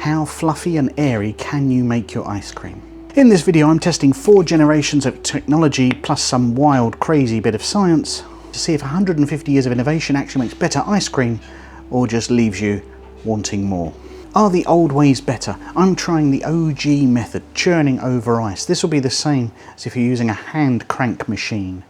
how fluffy and airy can you make your ice cream? In this video I'm testing 4 generations of technology plus some wild crazy bit of science to see if 150 years of innovation actually makes better ice cream or just leaves you wanting more. Are the old ways better? I'm trying the OG method, churning over ice. This will be the same as if you're using a hand crank machine.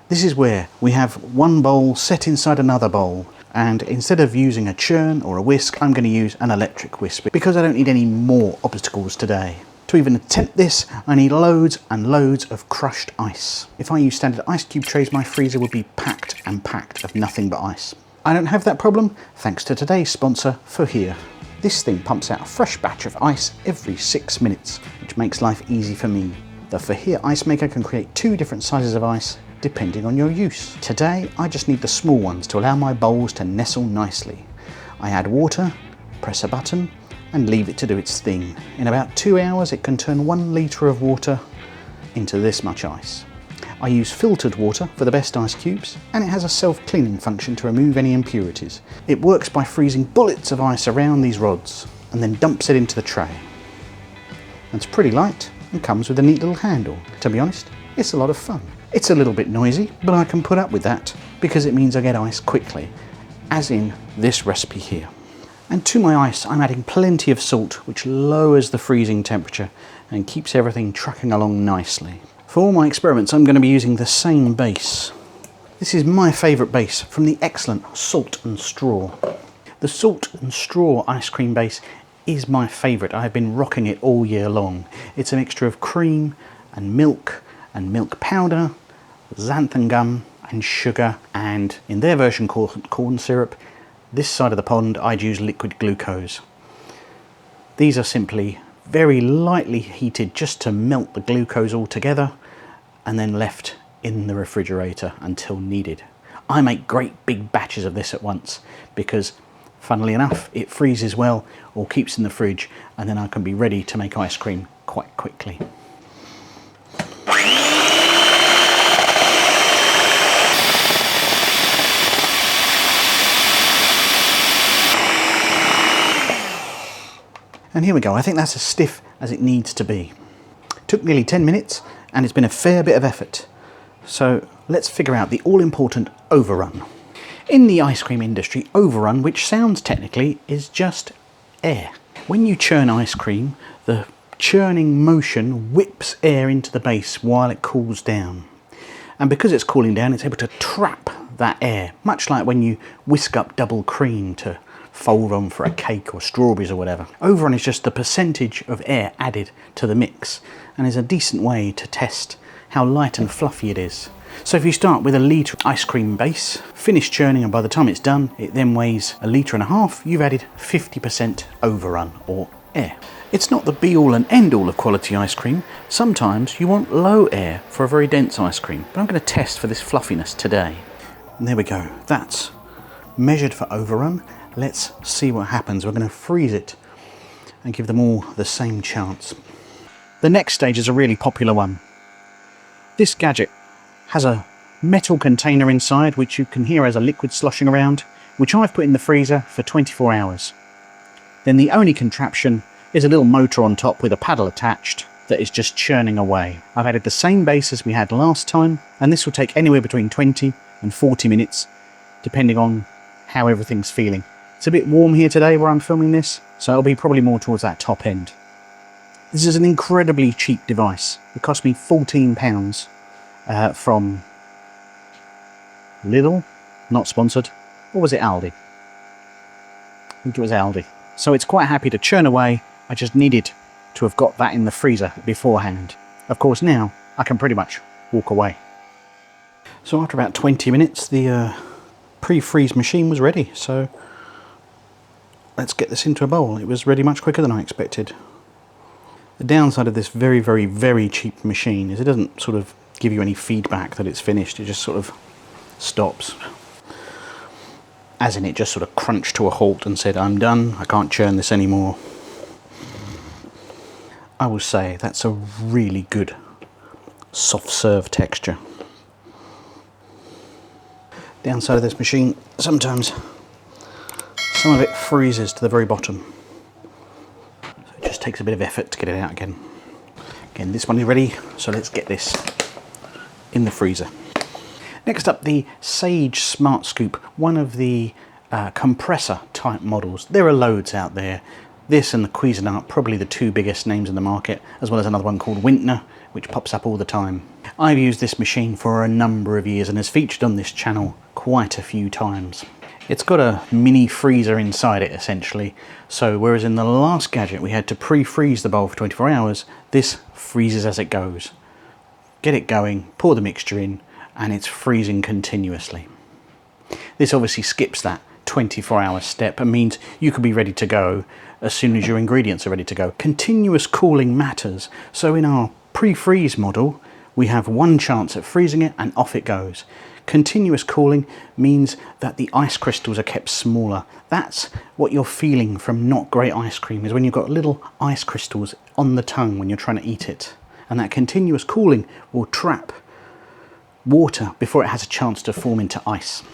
This is where we have one bowl set inside another bowl, and instead of using a churn or a whisk, I'm going to use an electric whisk because I don't need any more obstacles today. To even attempt this, I need loads and loads of crushed ice. If I use standard ice cube trays, my freezer would be packed and packed of nothing but ice. I don't have that problem thanks to today's sponsor, Here. This thing pumps out a fresh batch of ice every 6 minutes, which makes life easy for me. The Here ice maker can create 2 different sizes of ice depending on your use. Today, I just need the small ones to allow my bowls to nestle nicely. I add water, press a button, and leave it to do its thing. In about 2 hours, it can turn 1 litre of water into this much ice. I use filtered water for the best ice cubes, and it has a self-cleaning function to remove any impurities. It works by freezing bullets of ice around these rods, and then dumps it into the tray. It's pretty light, and comes with a neat little handle. To be honest, it's a lot of fun. It's a little bit noisy, but I can put up with that because it means I get ice quickly, as in this recipe here. And to my ice, I'm adding plenty of salt, which lowers the freezing temperature and keeps everything trucking along nicely. For all my experiments, I'm going to be using the same base. This is my favourite base from the excellent Salt and Straw. The Salt and Straw ice cream base is my favourite. I've been rocking it all year long. It's a mixture of cream and milk powder, xanthan gum and sugar, and in their version called corn syrup. This side of the pond I'd use liquid glucose. These are simply very lightly heated just to melt the glucose all together and then left in the refrigerator until needed. I make great big batches of this at once because, funnily enough, it freezes well or keeps in the fridge, and then I can be ready to make ice cream quite quickly. And here we go. I think that's as stiff as it needs to be. It took nearly 10 minutes and it's been a fair bit of effort. So let's figure out the all-important overrun. In the ice cream industry, overrun, which sounds technically, is just air. When you churn ice cream, the churning motion whips air into the base while it cools down. And because it's cooling down, it's able to trap that air, much like when you whisk up double cream to fold on for a cake or strawberries or whatever. Overrun is just the percentage of air added to the mix and is a decent way to test how light and fluffy it is. So if you start with a litre ice cream base, finish churning, and by the time it's done, it then weighs 1.5 litres, you've added 50% overrun or air. It's not the be-all and end-all of quality ice cream. Sometimes you want low air for a very dense ice cream, but I'm going to test for this fluffiness today. And there we go. That's measured for overrun. Let's see what happens. We're going to freeze it and give them all the same chance. The next stage is a really popular one. This gadget has a metal container inside which you can hear as a liquid sloshing around, which I've put in the freezer for 24 hours. Then the only contraption is a little motor on top with a paddle attached that is just churning away. I've added the same base as we had last time, and this will take anywhere between 20 and 40 minutes depending on how everything's feeling. It's a bit warm here today where I'm filming this, so it'll be probably more towards that top end. This is an incredibly cheap device. It cost me £14 from Lidl, not sponsored. Or was it Aldi? I think it was Aldi. So it's quite happy to churn away. I just needed to have got that in the freezer beforehand. Of course now I can pretty much walk away. So after about 20 minutes the pre-freeze machine was ready, so let's get this into a bowl. It was ready much quicker than I expected. The downside of this very, very, very cheap machine is it doesn't sort of give you any feedback that it's finished. It just sort of stops. As in, it just sort of crunched to a halt and said, I'm done, I can't churn this anymore. I will say that's a really good soft serve texture. Downside of this machine, sometimes some of it freezes to the very bottom. just takes a bit of effort to get it out again. Again, this one is ready, so let's get this in the freezer. Next up, the Sage Smart Scoop, one of the compressor type models. There are loads out there. This and the Cuisinart, probably the two biggest names in the market, as well as another one called Wintner, which pops up all the time. I've used this machine for a number of years and has featured on this channel quite a few times. It's got a mini freezer inside it essentially, so whereas in the last gadget we had to pre-freeze the bowl for 24 hours, this freezes as it goes. Get it going, pour the mixture in, and it's freezing continuously. This obviously skips that 24-hour step and means you could be ready to go as soon as your ingredients are ready to go. Continuous cooling matters, so in our pre-freeze model we have one chance at freezing it and off it goes. Continuous cooling means that the ice crystals are kept smaller. That's what you're feeling from not great ice cream, is when you've got little ice crystals on the tongue when you're trying to eat it. And that continuous cooling will trap water before it has a chance to form into ice.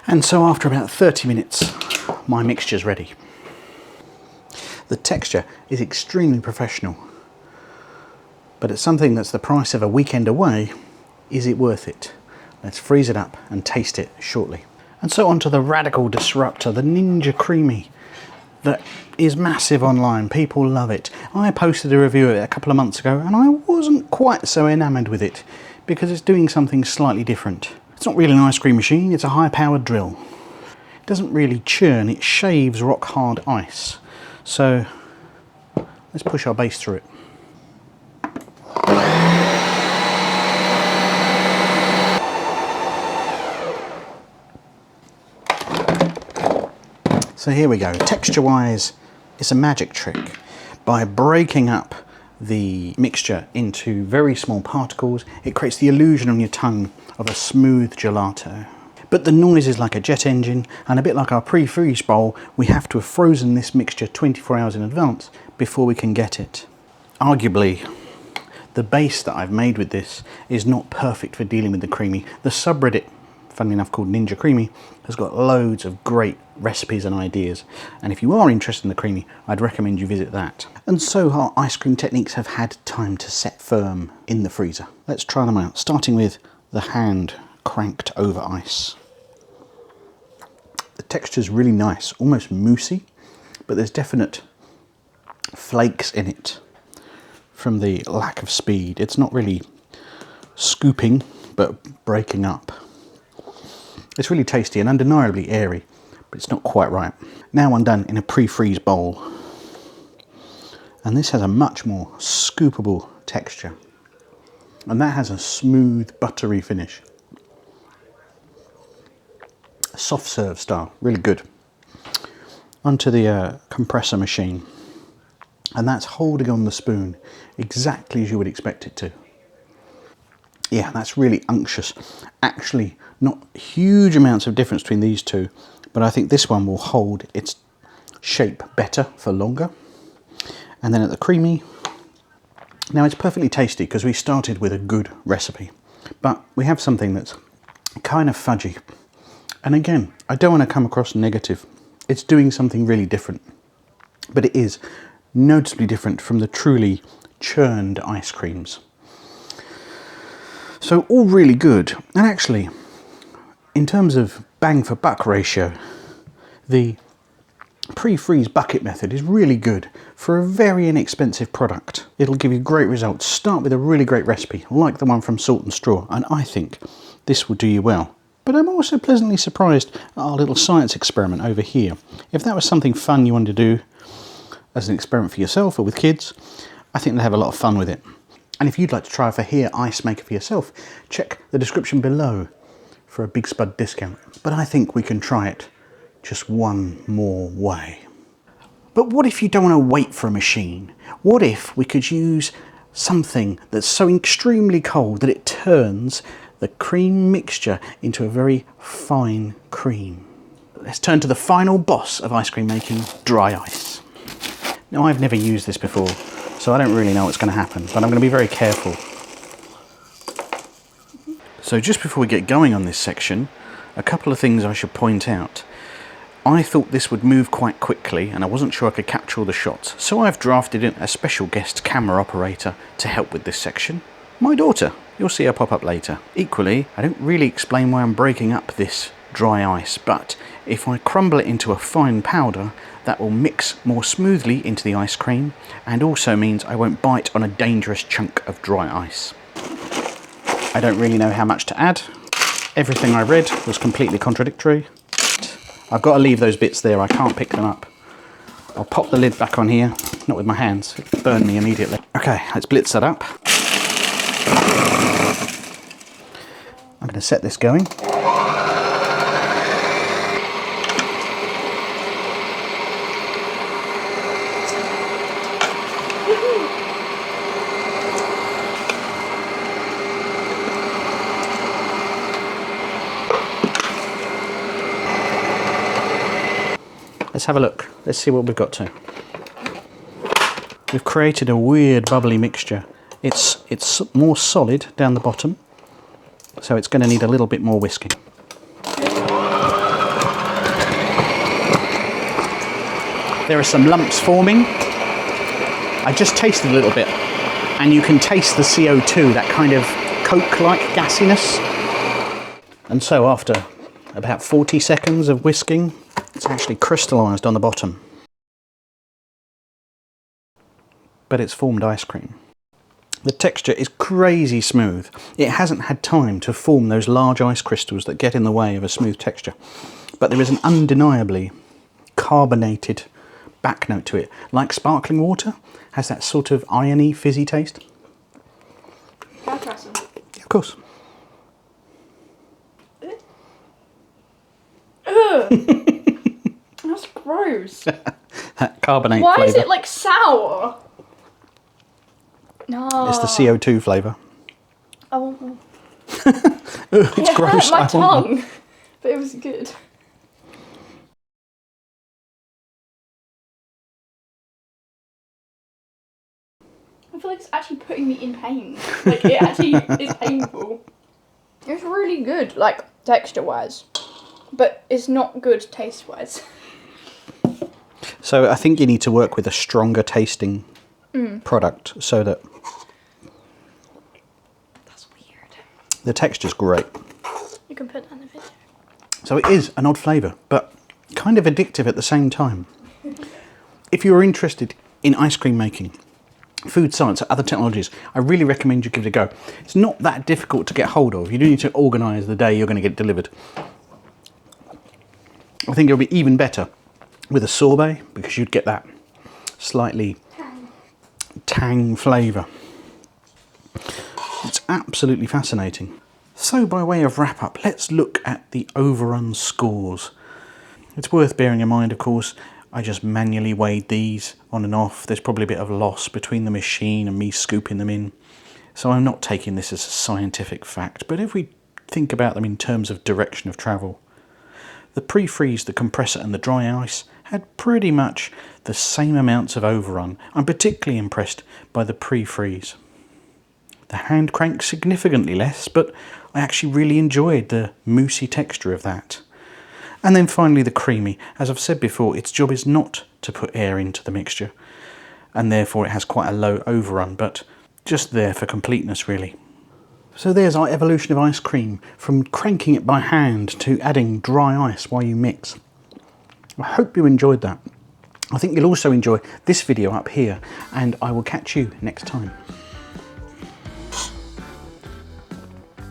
And so after about 30 minutes, my mixture's ready. The texture is extremely professional, but it's something that's the price of a weekend away. Is it worth it? Let's freeze it up and taste it shortly. And so on to the radical disruptor, the Ninja Creami, that is massive online. People love it. I posted a review of it a couple of months ago and I wasn't quite so enamoured with it because it's doing something slightly different. It's not really an ice cream machine, it's a high-powered drill. It doesn't really churn, it shaves rock-hard ice. So let's push our base through it. So here we go. Texture-wise, it's a magic trick. By breaking up the mixture into very small particles, it creates the illusion on your tongue of a smooth gelato. But the noise is like a jet engine, and a bit like our pre-freeze bowl, we have to have frozen this mixture 24 hours in advance before we can get it. Arguably, the base that I've made with this is not perfect for dealing with the Creami. The subreddit, funnily enough called Ninja Creami, has got loads of great recipes and ideas, and if you are interested in the Creami, I'd recommend you visit that. And so our ice cream techniques have had time to set firm in the freezer. Let's try them out, starting with the hand cranked over ice. The texture's really nice, almost moussey, but there's definite flakes in it from the lack of speed. It's not really scooping, but breaking up. It's really tasty and undeniably airy, but it's not quite right. Now undone in a pre-freeze bowl. And this has a much more scoopable texture. And that has a smooth, buttery finish. Soft serve style, really good. Onto the compressor machine. And that's holding on the spoon exactly as you would expect it to. Yeah, that's really unctuous. Actually, not huge amounts of difference between these two, but I think this one will hold its shape better for longer. And then at the Creami, now it's perfectly tasty because we started with a good recipe, but we have something that's kind of fudgy. And again, I don't want to come across negative. It's doing something really different, but it is noticeably different from the truly churned ice creams. So all really good. And actually, in terms of bang for buck ratio, the pre-freeze bucket method is really good for a very inexpensive product. It'll give you great results. Start with a really great recipe, like the one from Salt and Straw, and I think this will do you well. But I'm also pleasantly surprised at our little science experiment over here. If that was something fun you wanted to do as an experiment for yourself or with kids, I think they'll have a lot of fun with it. And if you'd like to try a Fajir ice maker for yourself, check the description below for a Big Spud discount. But I think we can try it just one more way. But what if you don't want to wait for a machine? What if we could use something that's so extremely cold that it turns the cream mixture into a very fine cream? Let's turn to the final boss of ice cream making, dry ice. Now, I've never used this before, so I don't really know what's going to happen, but I'm going to be very careful. So just before we get going on this section, a couple of things I should point out. I thought this would move quite quickly and I wasn't sure I could capture all the shots, so I've drafted in a special guest camera operator to help with this section. My daughter. You'll see her pop up later. Equally, I don't really explain why I'm breaking up this dry ice, but if I crumble it into a fine powder, that will mix more smoothly into the ice cream and also means I won't bite on a dangerous chunk of dry ice. I don't really know how much to add. Everything I read was completely contradictory. I've got to leave those bits there, I can't pick them up. I'll pop the lid back on here, not with my hands, it burned me immediately. Okay, let's blitz that up. I'm going to set this going. Let's have a look. Let's see what we've got to. We've created a weird bubbly mixture. It's more solid down the bottom, so it's going to need a little bit more whisking. There are some lumps forming. I just tasted a little bit, and you can taste the CO2, that kind of Coke-like gassiness. And so after about 40 seconds of whisking, it's actually crystallised on the bottom. But it's formed ice cream. The texture is crazy smooth. It hasn't had time to form those large ice crystals that get in the way of a smooth texture. But there is an undeniably carbonated back note to it. Like sparkling water, has that sort of irony, fizzy taste. Can I try some? Yeah, of course. Ugh! That's gross. That carbonate Why flavour. is it like sour? No. It's the CO2 flavour. Oh. It's gross. Hurt my tongue, but it was good. I feel like it's actually putting me in pain. Like, it actually is painful. It's really good, like, texture-wise. But it's not good taste-wise. So I think you need to work with a stronger tasting product so that... That's weird. The texture's great. You can put that in the video. So it is an odd flavour, but kind of addictive at the same time. If you're interested in ice cream making, food science, or other technologies, I really recommend you give it a go. It's not that difficult to get hold of. You do need to organise the day you're going to get it delivered. I think it'll be even better with a sorbet because you'd get that slightly tang flavour. It's absolutely fascinating. So by way of wrap up, let's look at the Overrun scores. It's worth bearing in mind, of course, I just manually weighed these on and off. There's probably a bit of loss between the machine and me scooping them in. So I'm not taking this as a scientific fact, but if we think about them in terms of direction of travel, the pre-freeze, the compressor and the dry ice had pretty much the same amounts of overrun. I'm particularly impressed by the pre-freeze. The hand crank significantly less, but I actually really enjoyed the moussey texture of that. And then finally the Creami. As I've said before, its job is not to put air into the mixture, and therefore it has quite a low overrun, but just there for completeness really. So there's our evolution of ice cream, from cranking it by hand to adding dry ice while you mix. I hope you enjoyed that. I think you'll also enjoy this video up here, and I will catch you next time.